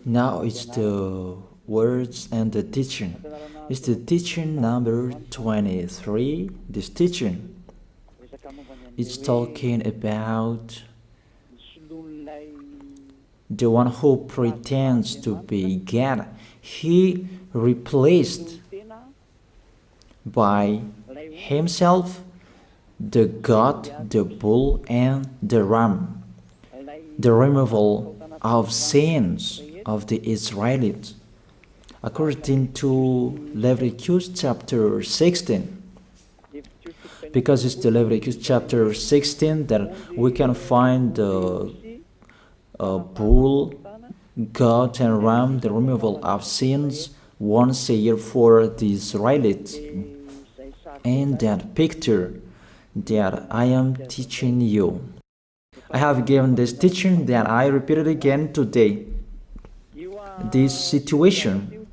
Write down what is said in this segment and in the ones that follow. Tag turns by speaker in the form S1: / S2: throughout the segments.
S1: Now it's the words and the teaching. It's the teaching number 23. This teaching is talking about the one who pretends to be God. He replaced by himself the goat, the bull, and the ram. The removal of sins of the Israelites. According to Leviticus chapter 16. Because it's the Leviticus chapter 16 that we can find the bull, goat, and ram, the removal of sins once a year for the Israelites. And that picture that I am teaching you. I have given this teaching that I repeat it again today. This situation,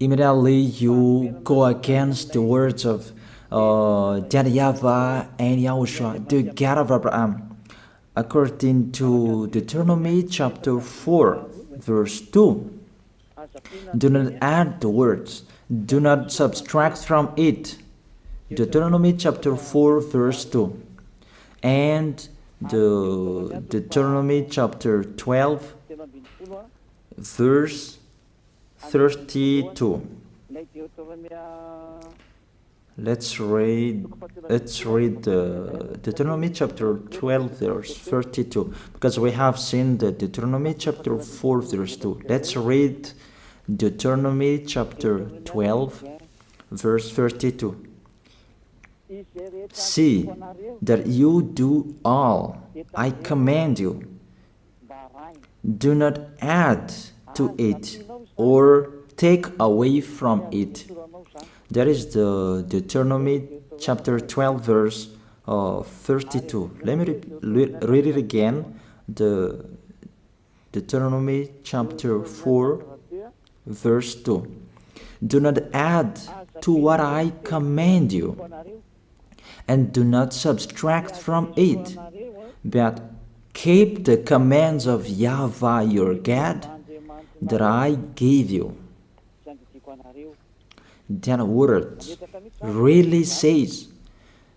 S1: immediately you go against the words of that YAHVAH and YAHOSHUAH, the God of Abraham. According to Deuteronomy chapter 4, verse 2. Do not add the words, do not subtract from it. Deuteronomy chapter 4, verse 2. And the Deuteronomy chapter 12, verse 32. Let's read Deuteronomy chapter 12, verse 32, because we have seen the Deuteronomy chapter 4, verse 2. Let's read Deuteronomy chapter 12, verse 32. See that you do all I command you. Do not add to it or take away from it. That is the Deuteronomy chapter 12, verse 32. Let me read it again. The Deuteronomy chapter 4, verse 2. Do not add to what I command you, and do not subtract from it, but keep the commands of YAHVAH your God that I gave you. That word really says,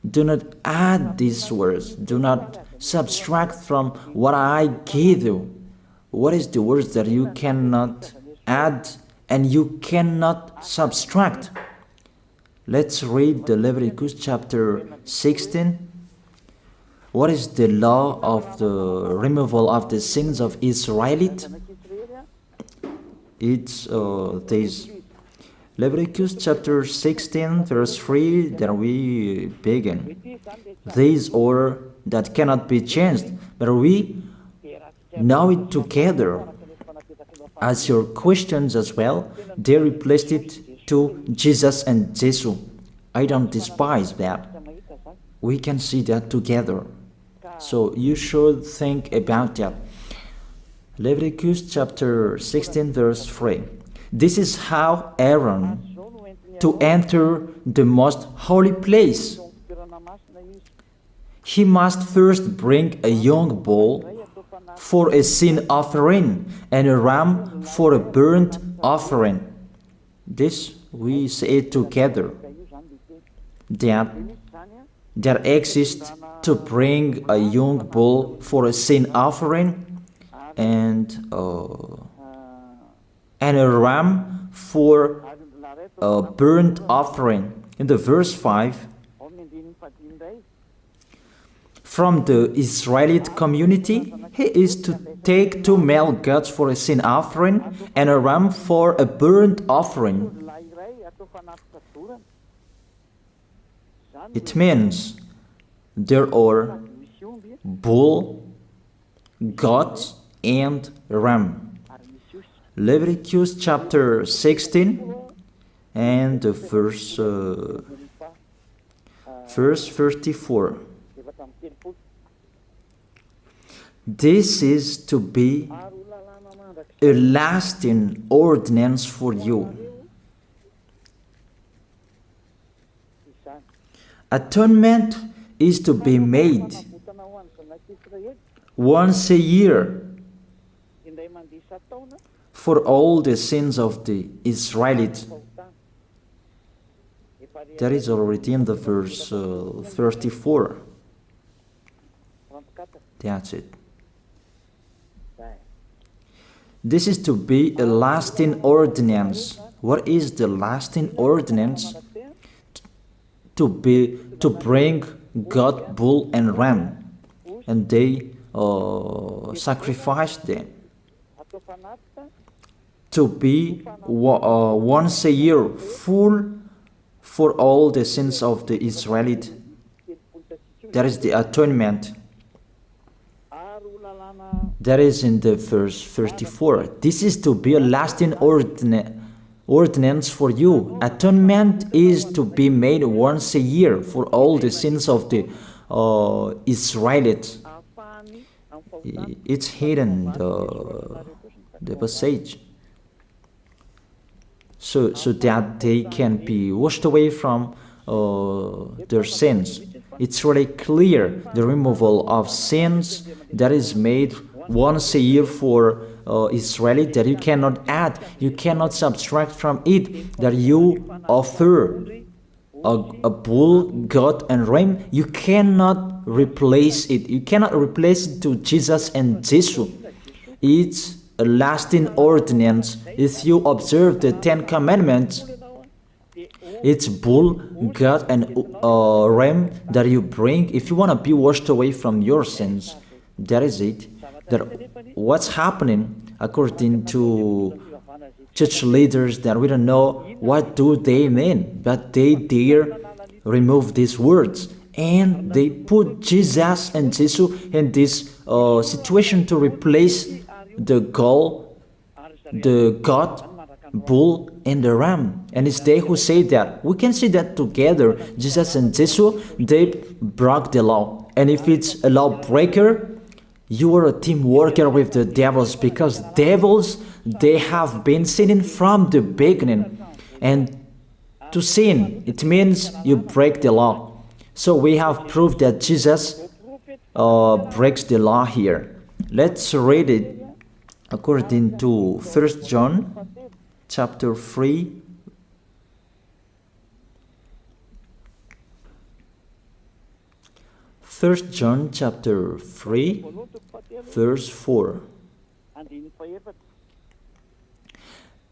S1: do not add these words, do not subtract from what I gave you. What is the words that you cannot add and you cannot subtract? Let's read the Leviticus chapter 16. What is the law of the removal of the sins of Israelites? It's this. Leviticus chapter 16, verse 3, that we begin. These order that cannot be changed, but we know it together. As your questions as well, they replaced it to Jesus and Jesus. I don't despise that. We can see that together. So you should think about that. Leviticus chapter 16, verse 3. This is how Aaron to enter the most holy place. He must first bring a young bull for a sin offering and a ram for a burnt offering. This we say together. That exists to bring a young bull for a sin offering and a ram for a burnt offering. In the verse 5, from the Israelite community, he is to take 2 male goats for a sin offering and a ram for a burnt offering. It means there are bull, goat, and ram. Leviticus chapter 16 and the verse 34. This is to be a lasting ordinance for you. Atonement is to be made once a year for all the sins of the Israelites. That is already in the verse 34. That's it. This is to be a lasting ordinance. What is the lasting ordinance? To bring God, bull and ram, and they sacrifice them. To be once a year full for all the sins of the Israelites. That is the atonement. That is in the verse 34. This is to be a lasting ordinance for you. Atonement is to be made once a year for all the sins of the Israelites. It's hidden, the passage. So that they can be washed away from their sins. It's really clear, the removal of sins that is made once a year for Israelites, that you cannot add, you cannot subtract from it, that you offer a bull, goat and ram, you cannot replace it. You cannot replace it to Jesus and Jesus. It's a lasting ordinance. If you observe the 10 Commandments, it's bull, goat and ram that you bring if you want to be washed away from your sins. That is it. That what's happening according to church leaders, that we don't know what do they mean, but they dare remove these words and they put Jesus and Jesus in this situation to replace the God, bull and the ram. And it's they who say that. We can see that together, Jesus and Jesus, they broke the law. And if it's a lawbreaker, you are a team worker with the devils, because devils, they have been sinning from the beginning. And to sin, it means you break the law. So we have proved that Jesus breaks the law here. Let's read it according to 1 John chapter 3. First John chapter 3, verse 4.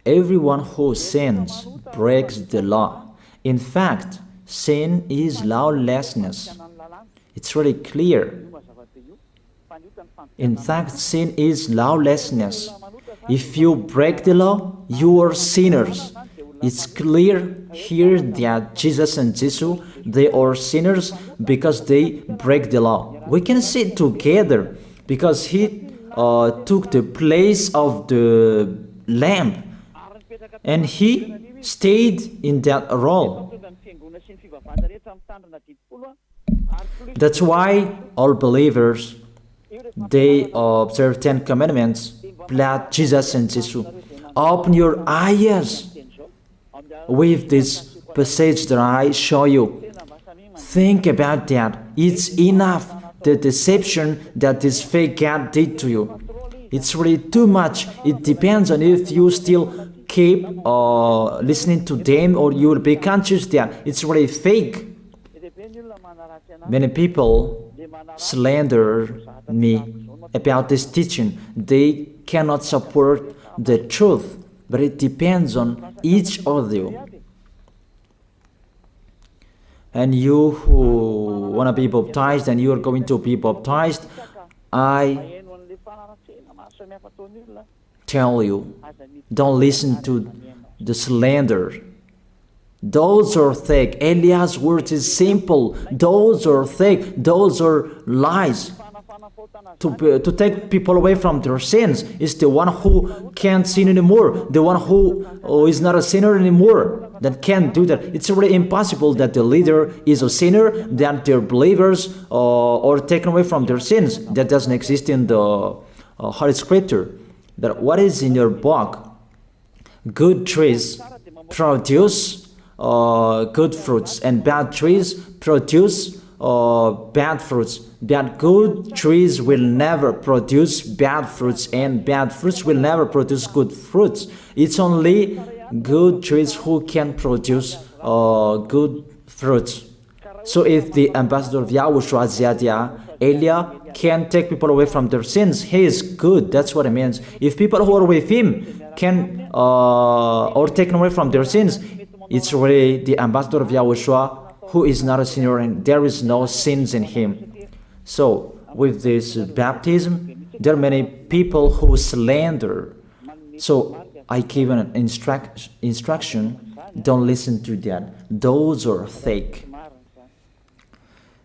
S1: Everyone who sins breaks the law. In fact, sin is lawlessness. It's really clear. In fact, sin is lawlessness. If you break the law, you are sinners. It's clear here that Jesus and Jesus, they are sinners because they break the law. We can see it together because he took the place of the lamb and he stayed in that role. That's why all believers, they observe 10 commandments, blood, Jesus and Jesus. Open your eyes with this passage that I show you. Think about that. It's enough, the deception that this fake God did to you. It's really too much. It depends on if you still keep listening to them, or you will be conscious that it's really fake. Many people slander me about this teaching. They cannot support the truth, but it depends on each of you. And you who want to be baptized, and you are going to be baptized, I tell you, don't listen to the slander. Those are fake. Eliah's words is simple. Those are fake. Those are lies. To take people away from their sins is the one who can't sin anymore. The one who is not a sinner anymore, that can't do that. It's really impossible that the leader is a sinner, that their believers are taken away from their sins. That doesn't exist in the Holy Scripture. That what is in your book? Good trees produce good fruits, and bad trees produce bad fruits. that good trees will never produce bad fruits, and bad fruits will never produce good fruits. It's only good trees who can produce good fruits. So if the ambassador of Yahushua, Ziyadiyah, Elia, can take people away from their sins, he is good. That's what it means. If people who are with him can or taken away from their sins, it's really the ambassador of Yahushua who is not a sinner, and there is no sins in him. So with this baptism, there are many people who slander. So I give an instruction, don't listen to that. Those are fake.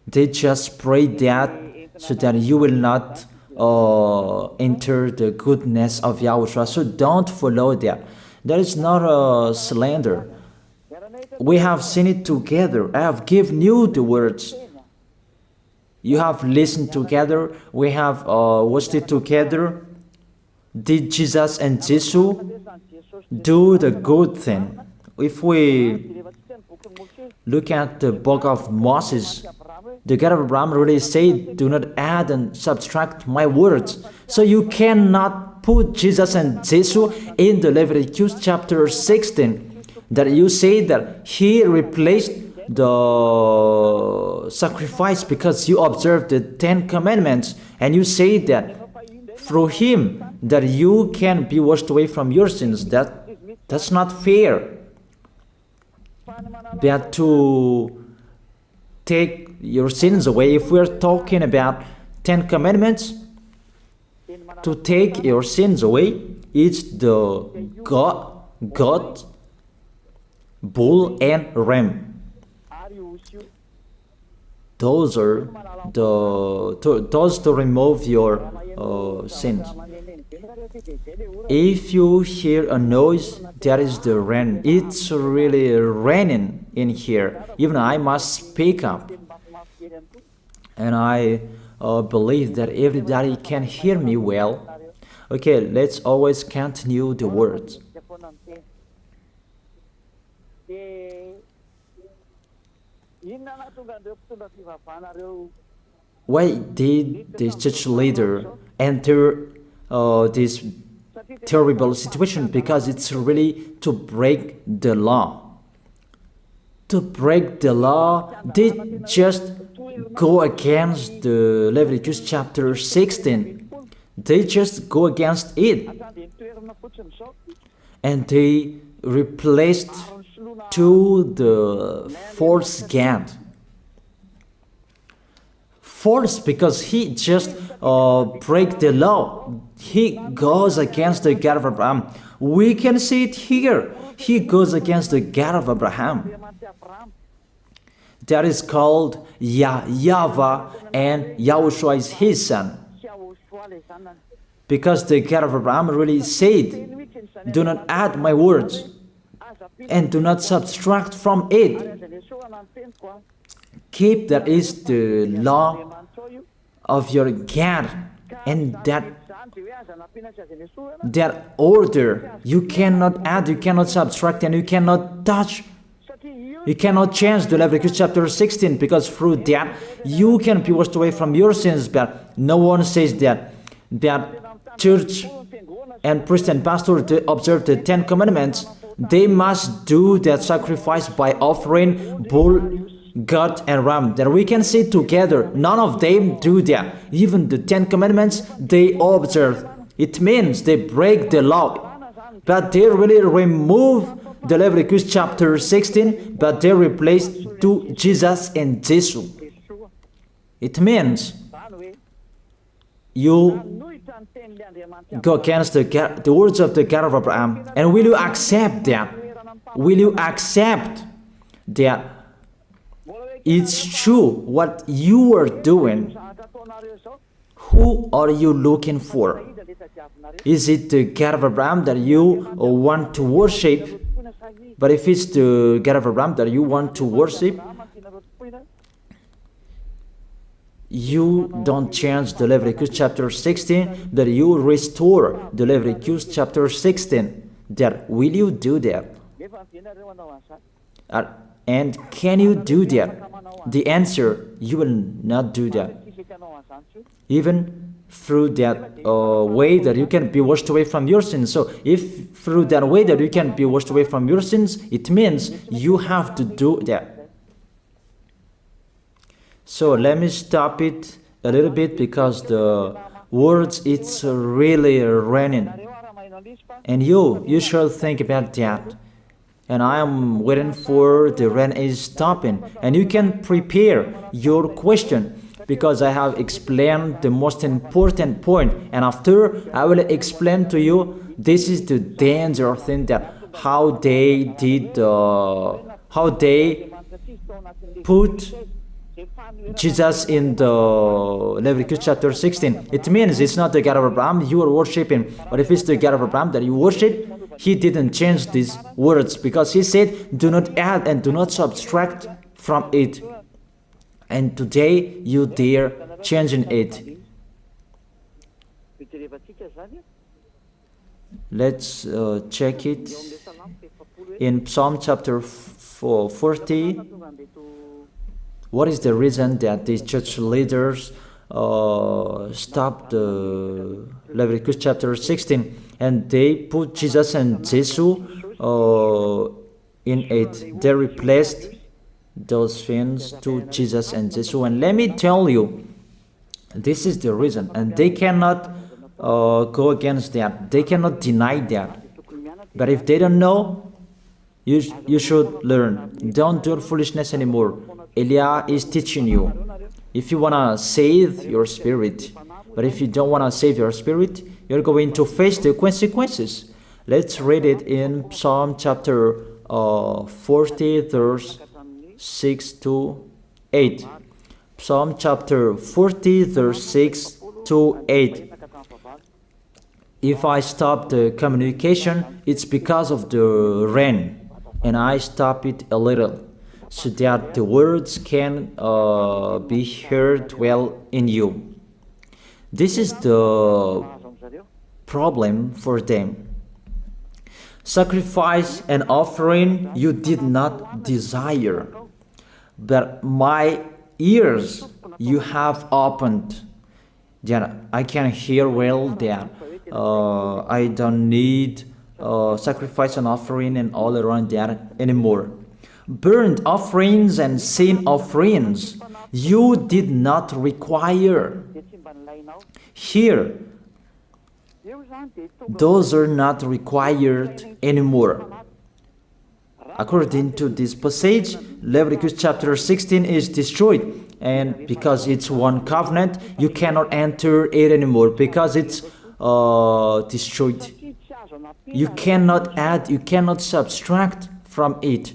S1: They just pray that so that you will not enter the goodness of Yahushua. So don't follow that. That is not a slander. We have seen it together. I have given you the words. You have listened together. We have watched it together. Did Jesus and Jesus do the good thing? If we look at the book of Moses, the God of Abraham really said, do not add and subtract my words. So you cannot put Jesus and Jesus in the Leviticus chapter 16. That you say that he replaced the sacrifice because you observed the 10 commandments, and you say that through him that you can be washed away from your sins. That's not fair. That to take your sins away, if we're talking about 10 commandments, to take your sins away, it's the God, bull and ram. Those are those to remove your sins. If you hear a noise, that is the rain. It's really raining in here. Even I must speak up. And I believe that everybody can hear me well. Okay, let's always continue the words. Why did this church leader enter this terrible situation? Because it's really to break the law. To break the law, they just go against the Leviticus chapter 16. They just go against it. And they replaced to the false God. False because he just break the law. He goes against the God of Abraham. We can see it here. He goes against the God of Abraham. That is called YAHVAH, and Yahushua is his son. Because the God of Abraham really said, do not add my words and do not subtract from it. Keep, that is the law of your God, and that order. You cannot add, you cannot subtract, and you cannot touch. You cannot change the Leviticus chapter 16, because through that you can be washed away from your sins. But no one says that church and priest and pastor to observe the 10 commandments, they must do that sacrifice by offering bull, goat and ram. That we can see together, none of them do that. Even the 10 commandments they observe. It means they break the law, but they really remove the Leviticus chapter 16, but they replace to Jesus and Jesus. It means you go against the words of the God of Abraham. And will you accept that? Will you accept that it's true what you are doing? Who are you looking for? Is it the God of Abraham that you want to worship? But if it's the God of Abraham that you want to worship, you don't change the Leviticus chapter 16, that you restore the Leviticus chapter 16. That will you do that? And can you do that? The answer, you will not do that. even through that way that you can be washed away from your sins. So if through that way that you can be washed away from your sins, it means you have to do that. So let me stop it a little bit because the words, it's really raining. And you should think about that. And I am waiting for the rain is stopping. And you can prepare your question because I have explained the most important point. And after, I will explain to you, this is the danger thing that how they did, how they put Jesus in the Leviticus chapter 16. It means it's not the God of Abraham you are worshiping, but if it's the God of Abraham that you worship, he didn't change these words because he said, do not add and do not subtract from it. And today you dare changing it. Let's check it in Psalm chapter 40. What is the reason that these church leaders stopped the Leviticus chapter 16 and they put Jesus and Jesus in it? They replaced those things to Jesus and Jesus. And let me tell you, this is the reason. And they cannot go against that. They cannot deny that. But if they don't know, you should learn. Don't do foolishness anymore. Elia is teaching you. If you want to save your spirit, but if you don't want to save your spirit, you're going to face the consequences. Let's read it in Psalm chapter 40, verse 6 to 8. Psalm chapter 40, verse 6 to 8. If I stop the communication, it's because of the rain, and I stop it a little, so that the words can be heard well in you. This is the problem for them. Sacrifice and offering you did not desire, but my ears you have opened, that I can hear well that I don't need sacrifice and offering and all around that anymore. Burnt offerings and sin offerings you did not require. Here, those are not required anymore. According to this passage, Leviticus chapter 16 is destroyed, and because it's one covenant, you cannot enter it anymore because it's destroyed. You cannot add, you cannot subtract from it.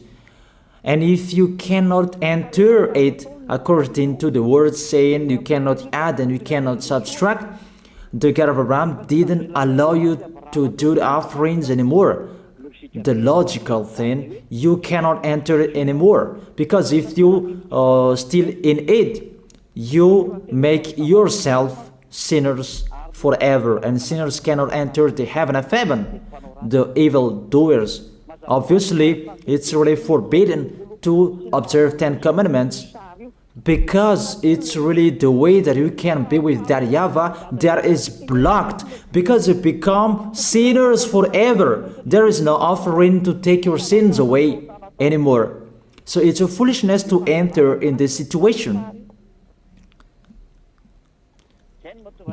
S1: And if you cannot enter it according to the word saying you cannot add and you cannot subtract, the God of Abraham didn't allow you to do the offerings anymore. The logical thing, you cannot enter it anymore. Because if you still in it, you make yourself sinners forever. And sinners cannot enter the heaven of heaven, the evil doers. Obviously, it's really forbidden to observe 10 commandments because it's really the way that you can be with that YAHVAH that is blocked, because you become sinners forever. There is no offering to take your sins away anymore. So it's a foolishness to enter in this situation.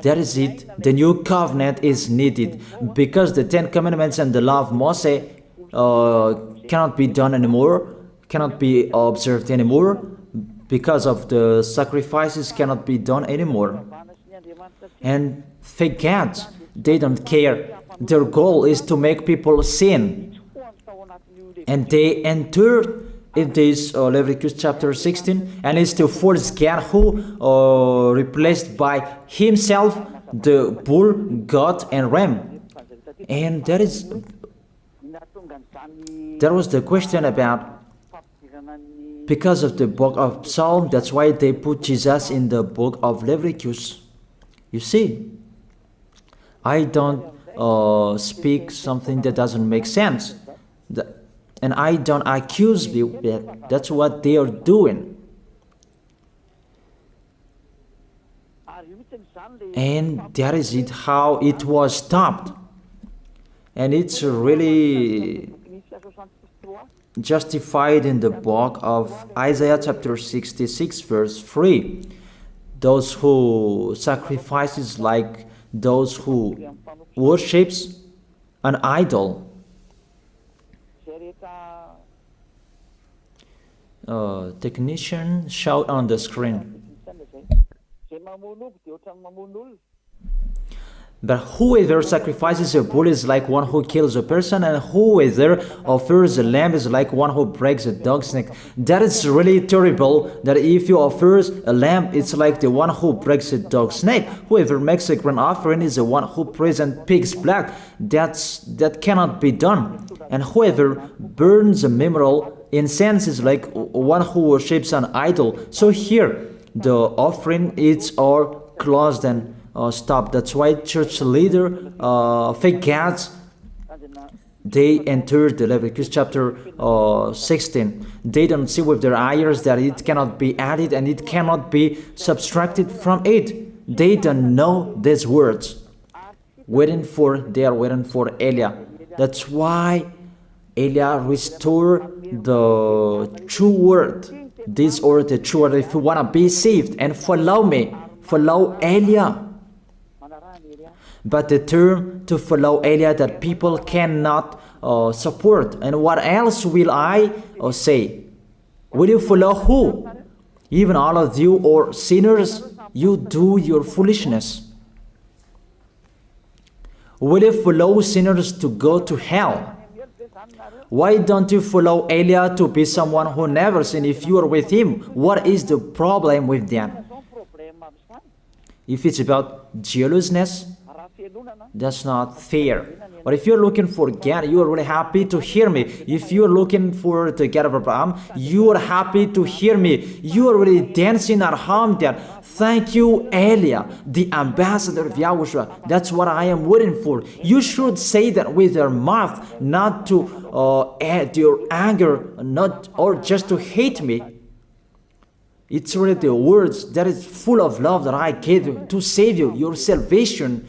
S1: That is it. The new covenant is needed because the 10 commandments and the law of Moses cannot be done anymore, cannot be observed anymore, because of the sacrifices cannot be done anymore. And fake gods, they don't care. Their goal is to make people sin. And they entered in this Leviticus chapter 16, and it's the false God who replaced by himself the bull, goat, and ram. And there was the question about, because of the book of Psalm, that's why they put Jesus in the book of Leviticus. You see, I don't speak something that doesn't make sense. And I don't accuse you. That's what they are doing. And that is it, how it was stopped. And it's really justified in the book of Isaiah chapter 66 verse 3. Those who sacrifices like those who worships an idol. Technician, shout on the screen. But whoever sacrifices a bull is like one who kills a person, and whoever offers a lamb is like one who breaks a dog's neck. That is really terrible, that if you offer a lamb, it's like the one who breaks a dog's neck. Whoever makes a grain offering is the one who presents pig's blood. That cannot be done. And whoever burns a memorial incense is like one who worships an idol. So here, the offering is all closed and stop. That's why church leader, fake gods, they entered the Leviticus chapter 16. They don't see with their eyes that it cannot be added and it cannot be subtracted from it. They don't know these words. They are waiting for Elia. That's why Elia restored the true word. This or the true word. If you want to be saved and follow me, follow Elia. But the term to follow Elia that people cannot support. And what else will I say? Will you follow who? Even all of you or sinners, you do your foolishness. Will you follow sinners to go to hell? Why don't you follow Elia to be someone who never sinned? If you are with him, what is the problem with them? If it's about jealousness, that's not fair. But if you're looking for God, you are really happy to hear me. If you're looking for the God of Abraham, you are happy to hear me. You are really dancing at home there. Thank you, Elia, the ambassador of Yahushua. That's what I am waiting for. You should say that with your mouth, not to add your anger, not or just to hate me. It's really the words that is full of love that I gave you to save you, your salvation.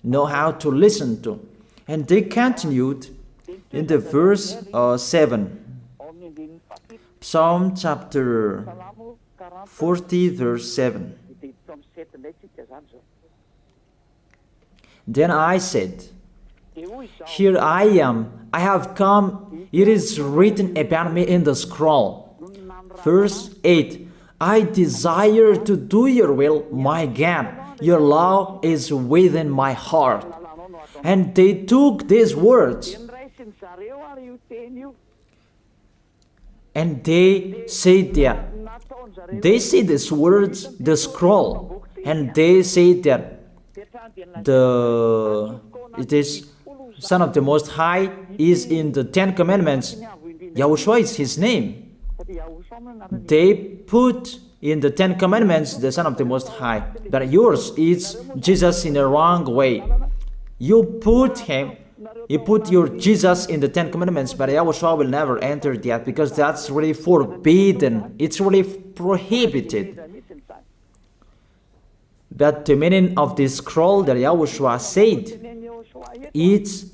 S1: Know how to listen to. And they continued in the verse 7. Psalm chapter 40 verse 7. Then I said, here I am, I have come, it is written about me in the scroll. Verse 8. I desire to do your will, my God. Your law is within my heart. And they took these words and they said that they see these words, the scroll, and they say that it is Son of the Most High is in the 10 Commandments. Yahushua is his name. They put in the 10 Commandments the Son of the Most High, but yours is Jesus in a wrong way. You put your Jesus in the 10 Commandments, but Yahushua will never enter that because that's really forbidden. It's really prohibited. But the meaning of this scroll that Yahushua said, it's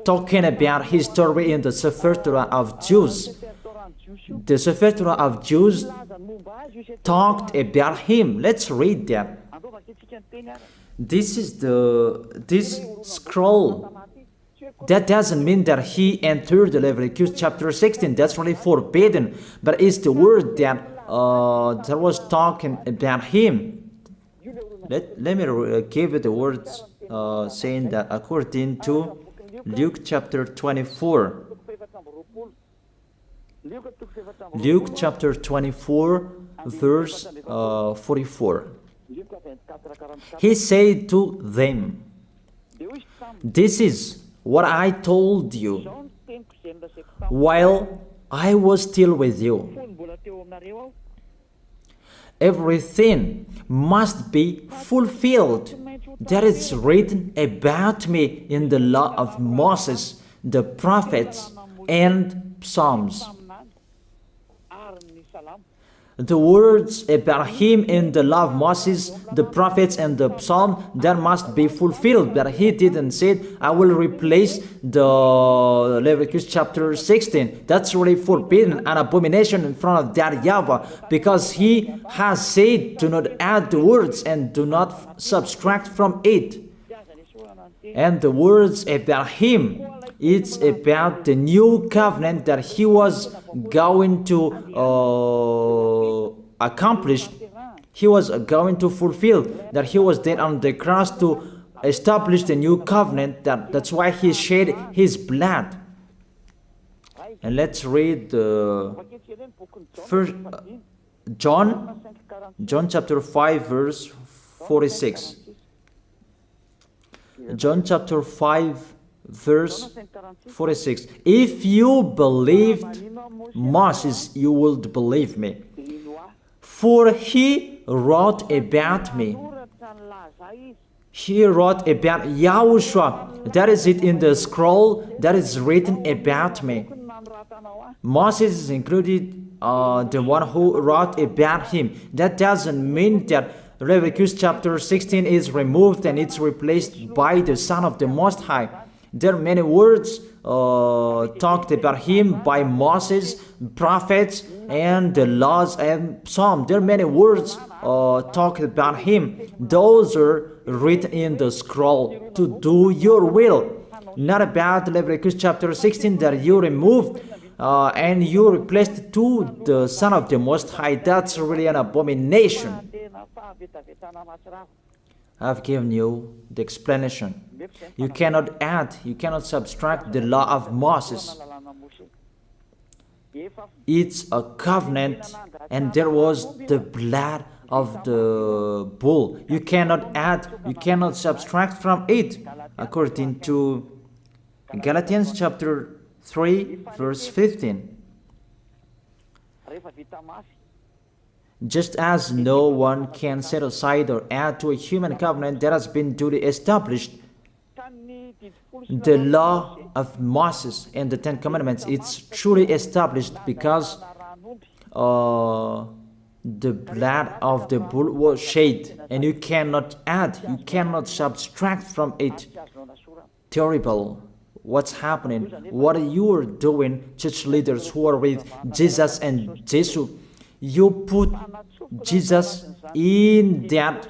S1: talking about his story in the Sefer Torah of Jews. The Sefer Torah of Jews talked about him. Let's read that. This is this scroll. That doesn't mean that he entered the Leviticus chapter 16. That's really forbidden. But it's the word that was talking about him. Let me give you the words saying that according to Luke chapter 24. Luke chapter 24 verse 44. He said to them, this is what I told you while I was still with you. Everything must be fulfilled that is written about me in the law of Moses, the prophets, and Psalms. the words about him in the law of Moses, the prophets, and the psalm, that must be fulfilled. But he didn't say, I will replace the Leviticus chapter 16. That's really forbidden, an abomination in front of that YAHVAH, because he has said, do not add the words and do not subtract from it. And the words about him, it's about the new covenant that he was going to accomplish. He was going to fulfill, that he was dead on the cross to establish the new covenant. That's why he shed his blood. And let's read first John chapter 5 verse 46. John chapter 5 verse 46. If you believed Moses, you would believe me, for he wrote about me. He wrote about YAHOSHUAH. That is it in the scroll that is written about me. Moses is included, the one who wrote about him. That doesn't mean that Leviticus chapter 16 is removed and it's replaced by the Son of the Most High. There are many words talked about him by Moses, prophets, and the laws and psalm. There are many words talked about him. Those are written in the scroll to do your will. Not about Leviticus chapter 16 that you removed and you replaced to the Son of the Most High. That's really an abomination. I've given you the explanation. You cannot add, you cannot subtract the law of Moses. It's a covenant, and there was the blood of the bull. You cannot add, you cannot subtract from it, according to Galatians chapter 3 verse 15. Just as no one can set aside or add to a human covenant that has been duly established, the law of Moses and the Ten Commandments, it's truly established because the blood of the bull was shed, and you cannot add, you cannot subtract from it. Terrible. What's happening? What you are doing, church leaders who are with Jesus and Jesus? You put Jesus in that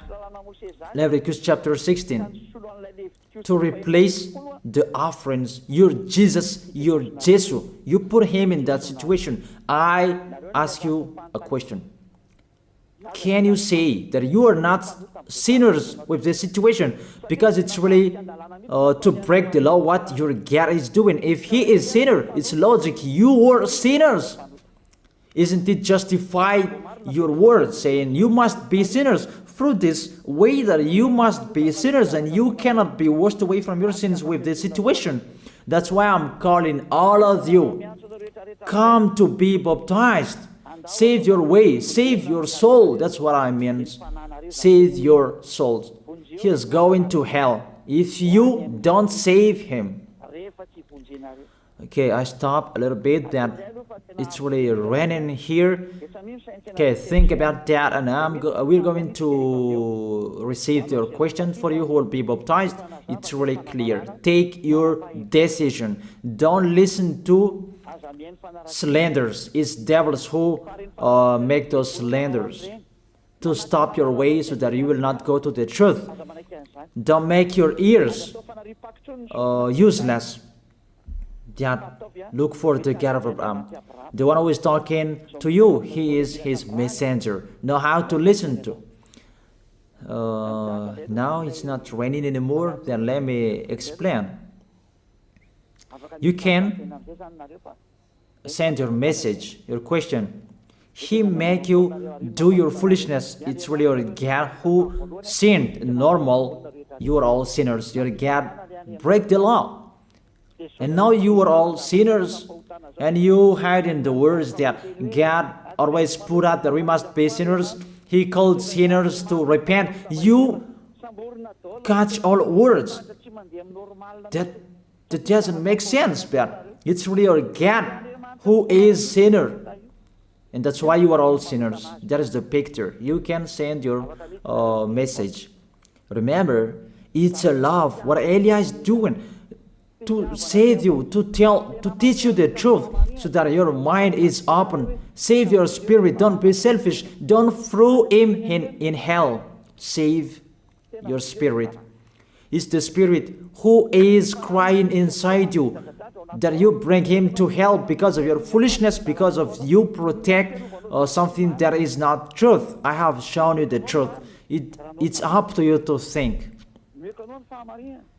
S1: Leviticus chapter 16 to replace the offerings. You're Jesus, you're Jesus. You put him in that situation. I ask you a question. Can you say that you are not sinners with this situation? Because it's really to break the law what your God is doing. If he is sinner, it's logic. You are sinners. Isn't it justify your word saying you must be sinners through this way that you must be sinners and you cannot be washed away from your sins with this situation? That's why I'm calling all of you, come to be baptized. Save your way, save your soul. That's what I mean. Save your souls. He is going to hell if you don't save him. Okay, I stop a little bit. That it's really raining here. Okay, think about that, and we're going to receive your question for you who will be baptized. It's really clear. Take your decision. Don't listen to slanders. It's devils who make those slanders to stop your way so that you will not go to the truth. Don't make your ears useless. That look for the God of Abraham. The one who is talking to you, he is his messenger. Know how to listen to. Now it's not raining anymore. Then let me explain. You can send your message, your question. He make you do your foolishness. It's really your God who sinned. Normal, you are all sinners. Your God break the law. And now you are all sinners. And you hide in the words that God always put out that we must be sinners. He called sinners to repent. You catch all words. That doesn't make sense, but it's really your God who is sinner. And that's why you are all sinners. That is the picture. You can send your message. Remember, it's a love. What Elia is doing to save you, to teach you the truth, so that your mind is open. Save your spirit. Don't be selfish. Don't throw him in hell. Save your spirit. It's the spirit who is crying inside you, that you bring him to hell because of your foolishness, because of you protect something that is not truth. I have shown you the truth. It's up to you to think.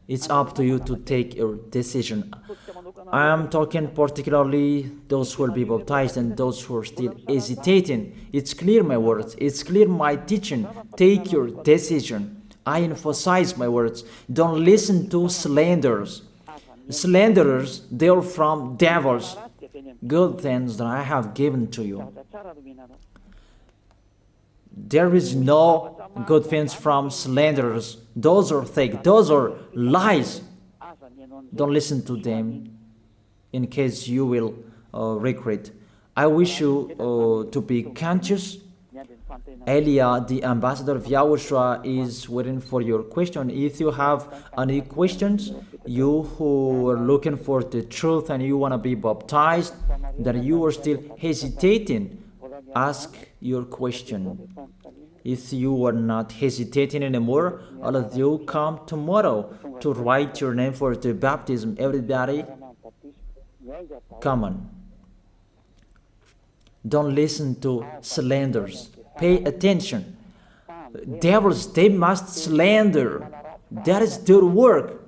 S1: It's up to you to take your decision. I am talking particularly those who will be baptized and those who are still hesitating. It's clear my words. It's clear my teaching. Take your decision. I emphasize my words. Don't listen to slanderers. Slanderers, they are from devils. Good things that I have given to you. There is no good things from slanderers. Those are fake. Those are lies. Don't listen to them in case you will regret. I wish you to be conscious. Elia, the ambassador of Yahushua, is waiting for your question. If you have any questions, you who are looking for the truth and you want to be baptized, that you are still hesitating, ask your question. If you are not hesitating anymore, all of you come tomorrow to write your name for the baptism. Everybody, come on. Don't listen to slanders. Pay attention. Devils, they must slander. That is their work.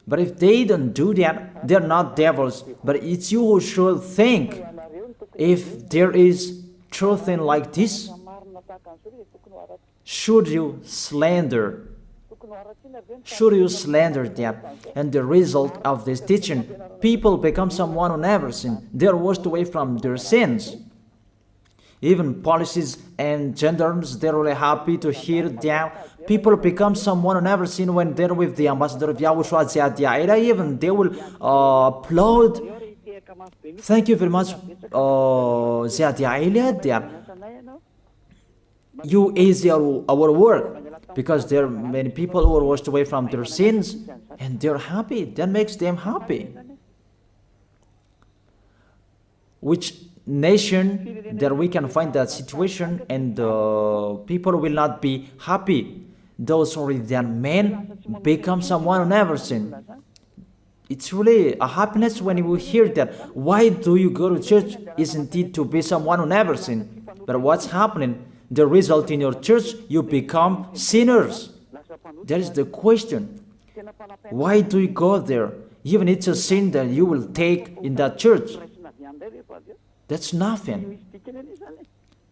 S1: But if they don't do that, they're not devils. But it's you who should think. If there is truth in like this, should you slander? Should you slander that? And the result of this teaching, people become someone who never sinned. They are washed away from their sins. Even policies and gendarmes, they're really happy to hear that. People become someone who never sinned when they're with the ambassador of Yahushua. Even they will applaud. Thank you very much, that you easy our work, because there are many people who are washed away from their sins and they're happy. That makes them happy. Which nation that we can find that situation and people will not be happy? Those who read that men become someone who never sinned. It's really a happiness when you hear that. Why do you go to church? Isn't it to be someone who never sinned? But what's happening? The result in your church, you become sinners. That is the question. Why do you go there? Even it's a sin that you will take in that church. That's nothing.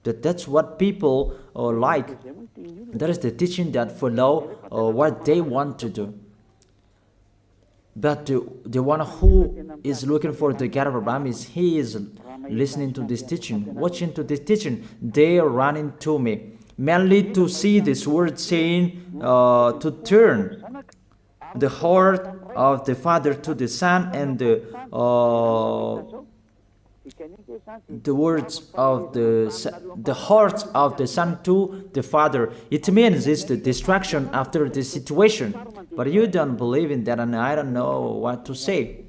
S1: That's what people like. That is the teaching that follow what they want to do. But the one who is looking for the God of Abraham he is listening to this teaching, watching to this teaching. They are running to me, mainly to see this word saying to turn the heart of the Father to the Son, and the words of the heart of the Son to the Father. It means it's the distraction after the situation. But you don't believe in that, and I don't know what to say.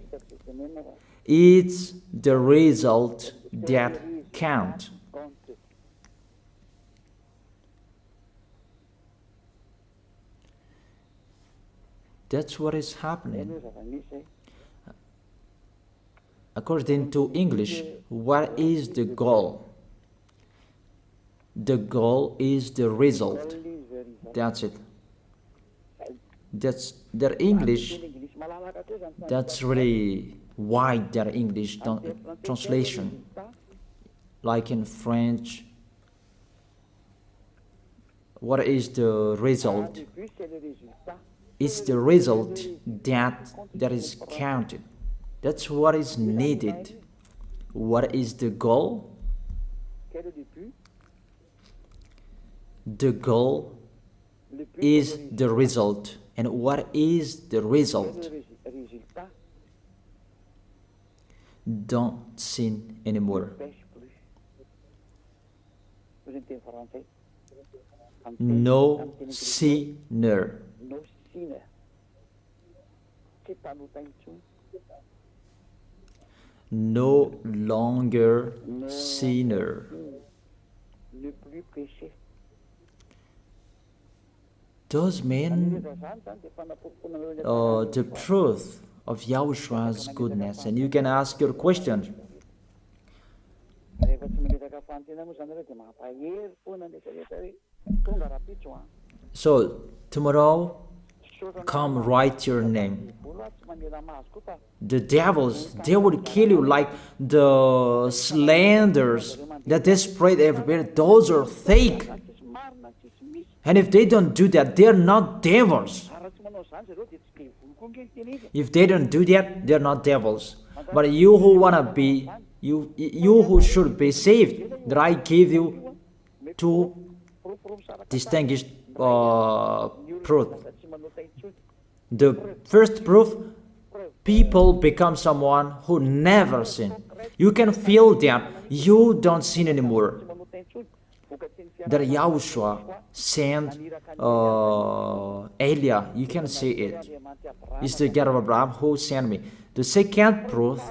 S1: It's the result that counts. That's what is happening. According to English, what is the goal? The goal is the result. That's it. That's their English. That's really wide, their English translation. Like in French, what is the result? It's the result that is counted. That's what is needed. What is the goal? The goal is the result. And what is the result? Don't sin anymore. No sinner. No longer sinner. Those mean the truth of Yahoshua's goodness. And you can ask your question. So tomorrow, come write your name. The devils, they will kill you like the slanders that they spread everywhere. Those are fake. And if they don't do that, they're not devils. If they don't do that, they're not devils. But you who want to be, you who should be saved, that I give you two distinguished proof. The first proof, people become someone who never sin. You can feel that you don't sin anymore. That Yahushua sent Elia, you can see it. It's the God of Abraham who sent me. The second proof,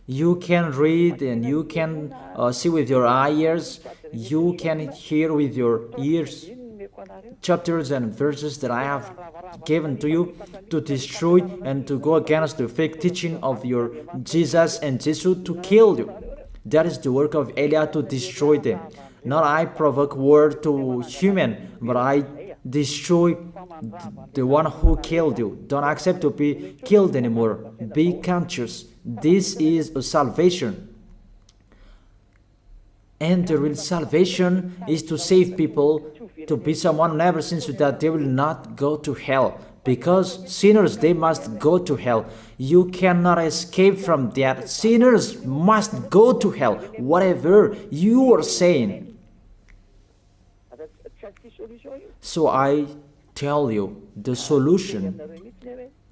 S1: you can read and you can see with your ears, you can hear with your ears chapters and verses that I have given to you to destroy and to go against the fake teaching of your Jesus and Jesus to kill you. That is the work of Elia, to destroy them. Not I provoke war to human, but I destroy the one who killed you. Don't accept to be killed anymore. Be conscious. This is a salvation. And the real salvation is to save people, to be someone who never sins, so that they will not go to hell. Because sinners, they must go to hell. You cannot escape from that. Sinners must go to hell, whatever you are saying. So I tell you, the solution,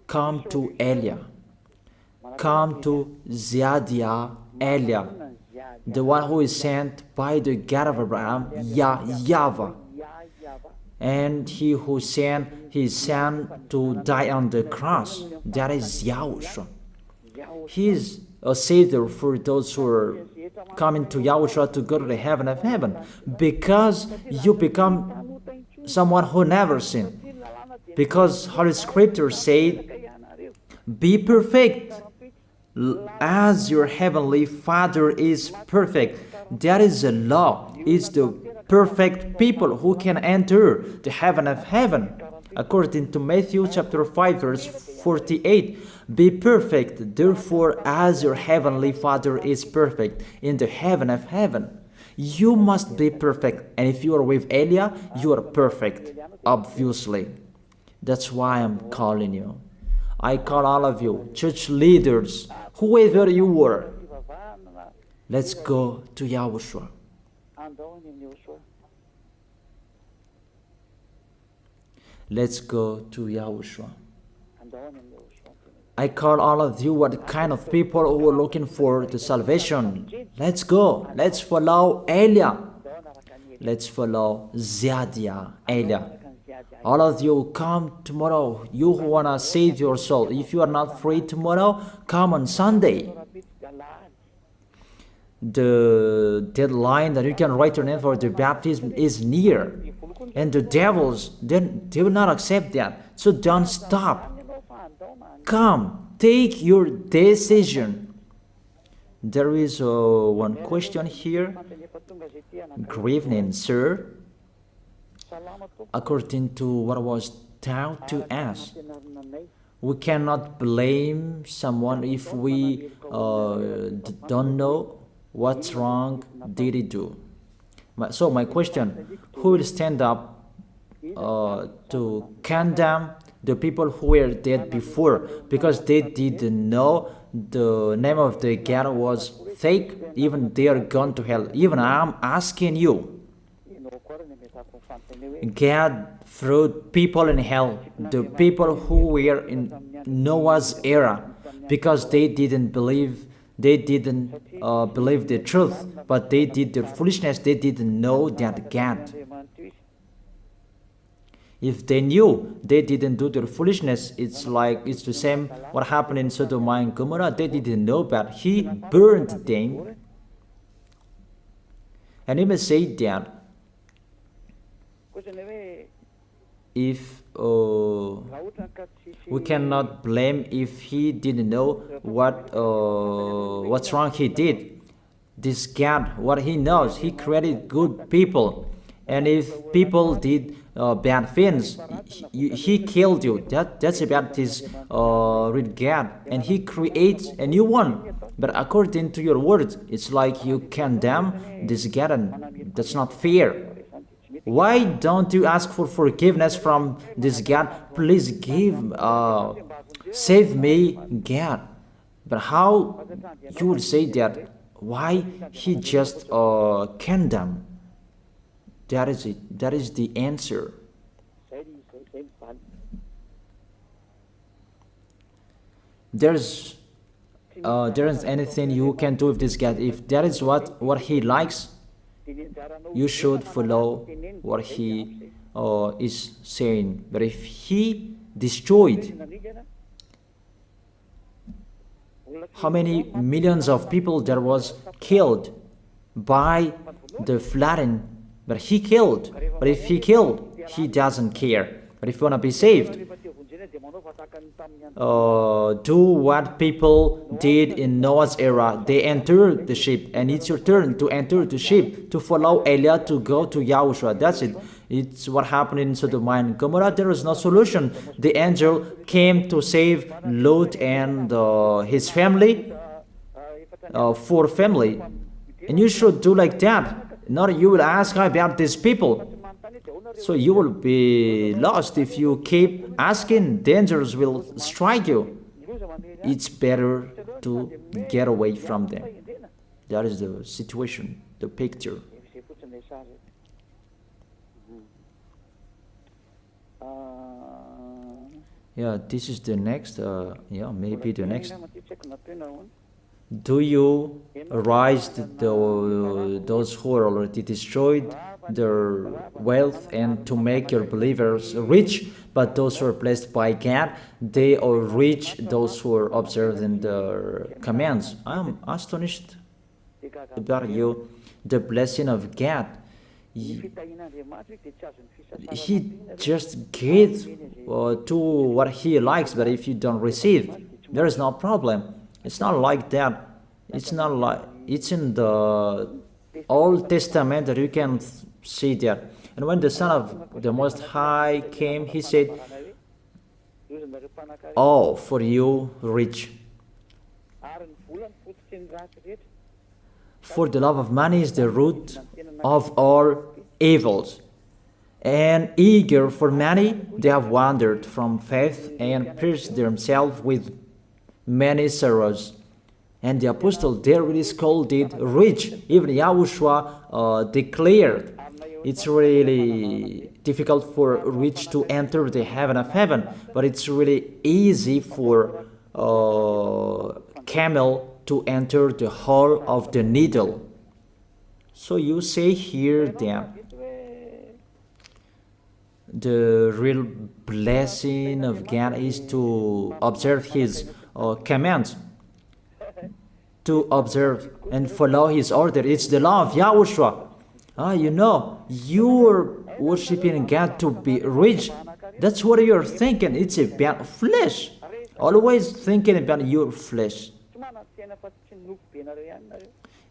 S1: come to Elia. Come to Ziadia Elia, the one who is sent by the God of Abraham, YAHVAH. And he who sent his son to die on the cross, that is Yahushua. He is a savior for those who are coming to Yahushua to go to the heaven of heaven, because you become someone who never sinned. Because Holy Scripture said, be perfect as your heavenly Father is perfect. That is the law. It's the perfect people who can enter the heaven of heaven. According to Matthew chapter 5 verse 48, be perfect, therefore, as your heavenly Father is perfect in the heaven of heaven. You must be perfect, and if you are with Elia, you are perfect, obviously. That's why I'm calling you. I call all of you, church leaders, whoever you are, let's go to Yahushua. Let's go to Yahushua. I call all of you, what kind of people who are looking for the salvation. Let's go. Let's follow Elia. Let's follow Ziadia Elia. All of you, come tomorrow. You who want to save your soul. If you are not free tomorrow, come on Sunday. The deadline that you can write your name for the baptism is near. And the devils, they will not accept that. So don't stop. Come, take your decision. There is one question here. Good evening, sir. According to what was taught to us, we cannot blame someone if we don't know what's wrong did he do. So my question, who will stand up to condemn the people who were dead before because they didn't know the name of the God was fake? Even they are gone to hell. Even I'm asking you, God threw people in hell, the people who were in Noah's era, because they didn't believe They didn't believe the truth, but they did their foolishness. They didn't know that God. If they knew, they didn't do their foolishness. It's the same what happened in Sodom and Gomorrah. They didn't know, but He burned them. And He may say that if we cannot blame if He didn't know what's wrong He did. This God, what He knows, He created good people. And if people did bad things, He killed you. That's about this real God. And He creates a new one. But according to your words, it's like you condemn this God, and that's not fair. Why don't you ask for forgiveness from this God? Please save me, God. But how you would say that? Why He just condemn? That is it. That is the answer. There isn't anything you can do with this God. If that is what He likes, you should follow what He is saying. But if He destroyed, how many millions of people there was killed by the flooding? But He killed. But if He killed, He doesn't care. But if you want to be saved, do what people did in Noah's era. They entered the ship, and it's your turn to enter the ship, to follow Elijah, to go to Yahushua. That's it. It's what happened in Sodom and Gomorrah. There was no solution. The angel came to save Lot and his family, for family. And you should do like that. Not you will ask about these people. So you will be lost if you keep asking. Dangers will strike you. It's better to get away from them. That is the situation, the picture. Yeah, this is the next, maybe the next. Do you arise those who are already destroyed their wealth, and to make your believers rich? But those who are blessed by God, they are rich, those who are observing their commands. I'm astonished about you, the blessing of God. He just gives to what He likes, but if you don't receive, there is no problem. It's not like that. It's not like it's in the Old Testament that you can see that. And when the Son of the Most High came, He said, "Oh, for you rich, for the love of money is the root of all evils, and eager for money, they have wandered from faith and pierced themselves with many sorrows." And the apostle there is called it rich. Even Yahushua declared it's really difficult for rich to enter the heaven of heaven, but it's really easy for camel to enter the hole of the needle. So you say here that the real blessing of God is to observe His commands, to observe and follow His order. It's the law of Yahushua. You're worshiping God to be rich. That's what you're thinking. It's about flesh. Always thinking about your flesh.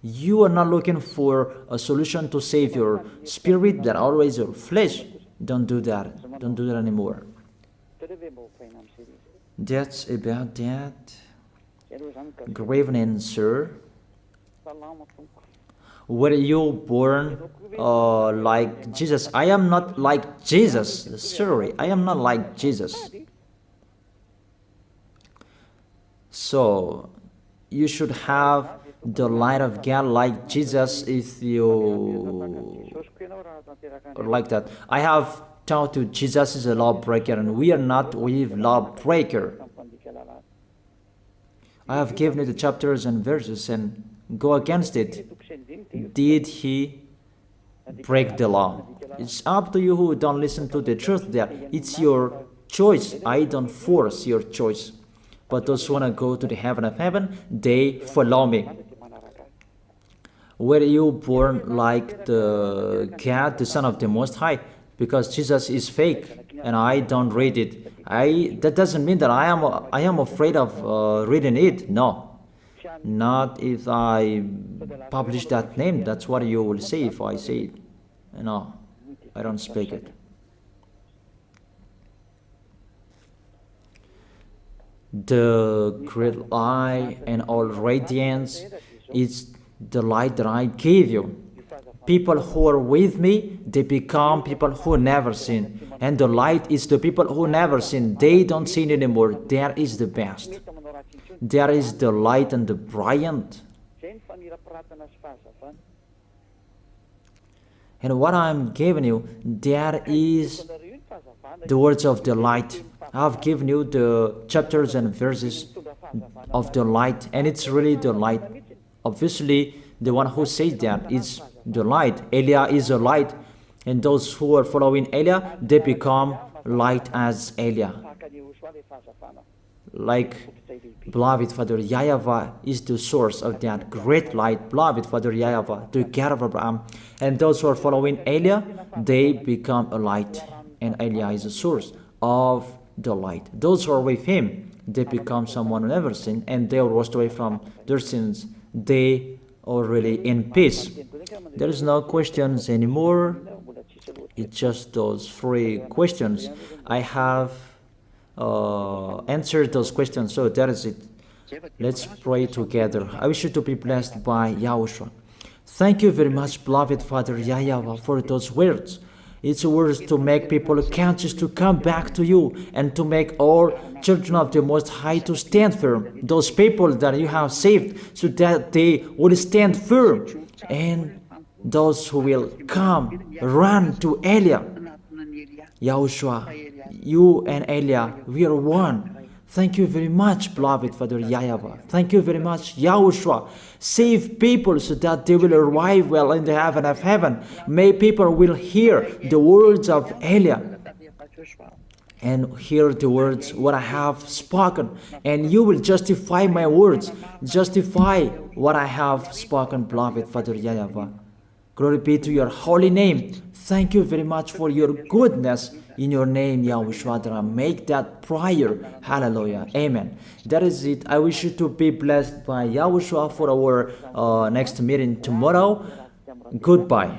S1: You are not looking for a solution to save your spirit, but always your flesh. Don't do that. Don't do that anymore. That's about that. Grave answer. Were you born like Jesus? I am not like Jesus. Sorry, I am not like Jesus. So, you should have the light of God like Jesus if you are like that. I have taught you Jesus is a lawbreaker, and we are not with lawbreaker. I have given you the chapters and verses and go against it. Did he break the law? It's up to you who don't listen to the truth there. It's your choice. I don't force your choice. But those who want to go to the heaven of heaven, they follow me. Were you born like the God, the Son of the Most High? Because Jesus is fake and I don't read it. That doesn't mean that I am afraid of reading it. No, not if I publish that name. That's what you will say if I say it. No, I don't speak it. The great light and all radiance is the light that I gave you. People who are with me, they become people who never sin. And the light is the people who never sin. They don't sin anymore. There is the best. There is the light and the brilliant. And what I'm giving you, there is the words of the light. I've given you the chapters and verses of the light. And it's really the light. Obviously, the one who says that is the light. Elia is a light, and those who are following Elia, they become light as Elia. Like beloved Father YAHVAH is the source of that great light. Beloved Father YAHVAH, the God of Abraham, and those who are following Elia, they become a light, and Elia is the source of the light. Those who are with him, they become someone who never sinned, and they are washed away from their sins. They are really in peace. There is no questions anymore. It's just those 3 questions. I have answered those questions, so that is it. Let's pray together. I wish you to be blessed by YAHOSHUAH. Thank you very much, beloved Father YAHVAH, for those words. It's words to make people conscious to come back to you and to make all children of the Most High to stand firm. Those people that you have saved, so that they will stand firm. And those who will come, run to Elia. YAHOSHUAH, you and Elia, we are one. Thank you very much, beloved Father YAHVAH. Thank you very much, YAHOSHUAH. Save people so that they will arrive well in the heaven of heaven. May people will hear the words of Elia and hear the words what I have spoken. And you will justify my words. Justify what I have spoken, beloved Father YAHVAH. Glory be to your holy name. Thank you very much for your goodness. In your name, YAHOSHUAH, that I make that prayer. Hallelujah. Amen. That is it. I wish you to be blessed by YAHOSHUAH for our next meeting tomorrow. Goodbye.